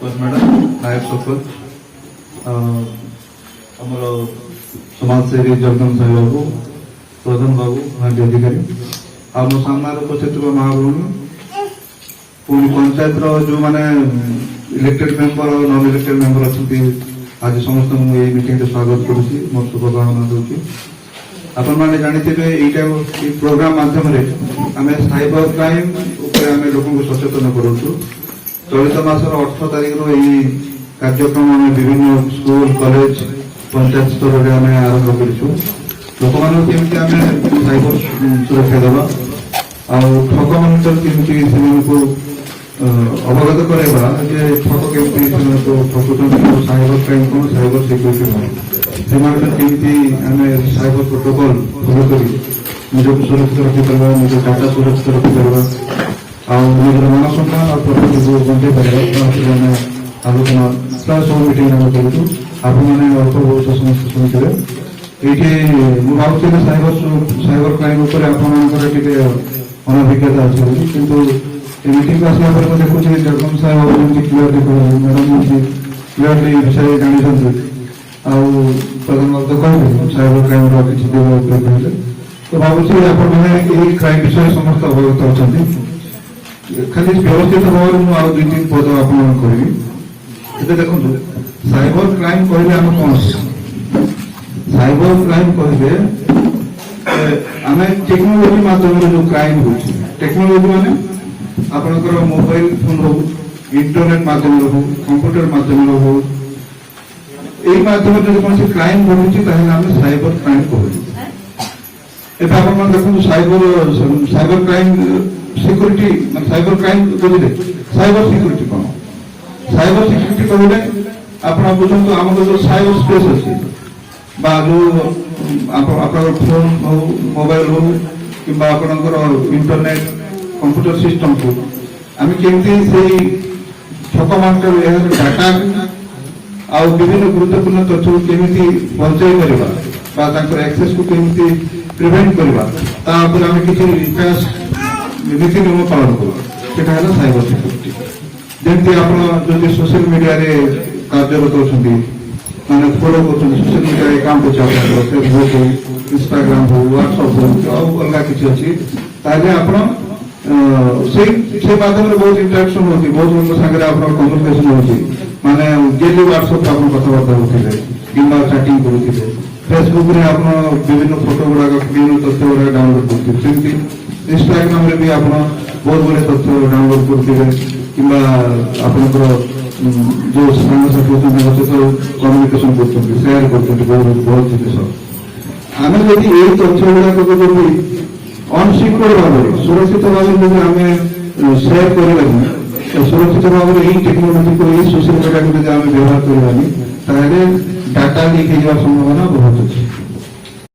madam नायक सरपंच आमर समाजसेवी जगदम साई बाबू प्रधान बाबू महांती अधिकारी आम सामने उपस्थित माँ भूमि पुणी पंचायत जो मैंने इलेक्टेड मेंबर और नॉन इलेक्टेड मेंबर अच्छा आज समस्त मुझे मीटिंग स्वागत करुँच मोर शुभकामना दूसरी आपण मैंने जानते यहाँ प्रोग्राम माध्यम आम साइबर क्राइम आम लोक सचेतन करूँ चलित मासर 18 तारीख रही कार्यक्रम आम विभिन्न स्कूल कॉलेज पंचायत स्तर में आम आरंभ करूँ लोक मानक साइबर सुरक्षा देवा ठक मान केमती अवगत कराइबा जे ठक केमती ठकुंट साइबर क्राइम कौन साइबर सिक्योरिटी कौन से साइबर प्रोटोकॉल फॉलो कर निजक सुरक्षित रखिपर निज डाटा सुरक्षित रखिपर निजर मान सम्मान और प्रकृति को बंचाई पार आलोचना प्राय सब मीटिंग आम करूँ आपण मैंने अल्प बहुत समस्त शुणुवे ये मुझे साइबर क्राइम अनभिज्ञता अच्छे किंतु मीटिंग को आसला देखुँ जगदम साहेब क्लीयरली मैडम क्लीयरली विषय जानते प्रधान कहते साइबर क्राइम किसी कहले तो भावुँ आप क्राइम विषय समस्त अवगत अच्छा खाली व्यवस्थित भाव में मुझे दुई तीन पद आप करी देखो साइबर क्राइम कहले आम कौन साइबर क्राइम कहले आम टेक्नोलोजी माध्यम जो क्राइम हो टेक्नोलोजी माने आपनकर मोबाइल फोन हो इंटरनेट माध्यम हो कंप्यूटर माध्यम हो এই মাধ্যমে যদি কোন ক্রাইম ঘটুছি তাহলে আমরা সাইবার ক্রাইম করি এটা আপনারা দেখুন সাইবার ক্রাইম সিকিউরিটি মানে সাইবার ক্রাইম বুঝলে সাইবার সিকিউরিটি কোন সাইবার সিকিউরিটি কইলে আপনারা বুঝুন তো আমাদের যে সাইবার স্পেস আছে বা যে আপনার ফোন हो মোবাইল हो কিংবা আপনার ইন্টারনেট कंप्यूटर सिस्टम को আমি কেমতি সেই ঠকমানটার এর ডাটা आउ विभिन्न गुरुत्वपूर्ण तथ्य को केमिति बंचाई परिबा बा तांकर एक्सेस को केमिति प्रिवेंट करबा ता ऊपर हम किछि विकास नीति नियम पालन करबा सेटा है साइबर सिक्योरिटी जेंति आपण जो सोशल मीडिया रे कार्यरत होछंती माने फॉलो करछन सोशल मीडिया अकाउंट को चालू फेसबुक हो इंस्टाग्राम हो व्हाट्सएप हो और अलग किछि अछि ताले आपण से माध्यम बहुत इंटरेक्शन होती बहुत लोक संगे आप कम्युनिकेशन होती माने डेली व्हाट्सएप आप कथबार्ता होते कि चैटिंग करुते फेसबुक रे आप विभिन्न फोटो गुड़ाक विभिन्न तथ्य गुड़ा डाउनलोड करते सेमती इंस्टाग्राम रे भी आप बहुत गुड़े तथ्य डाउनलोड करते कि आपंकर जो सांगसाथी सहित कम्युनिकेशन कर सेयार कर बहुत जिन आम जदि ये तथ्य गुड़ाक अनसिक्योर भाव सुरक्षित भाव में आम सेयार करवानी सुरक्षित भाव में यही टेक्नोलोजी को यही सोशल मीडिया को आम व्यवहार करवानी डाटा लीक हो संभावना बहुत अच्छी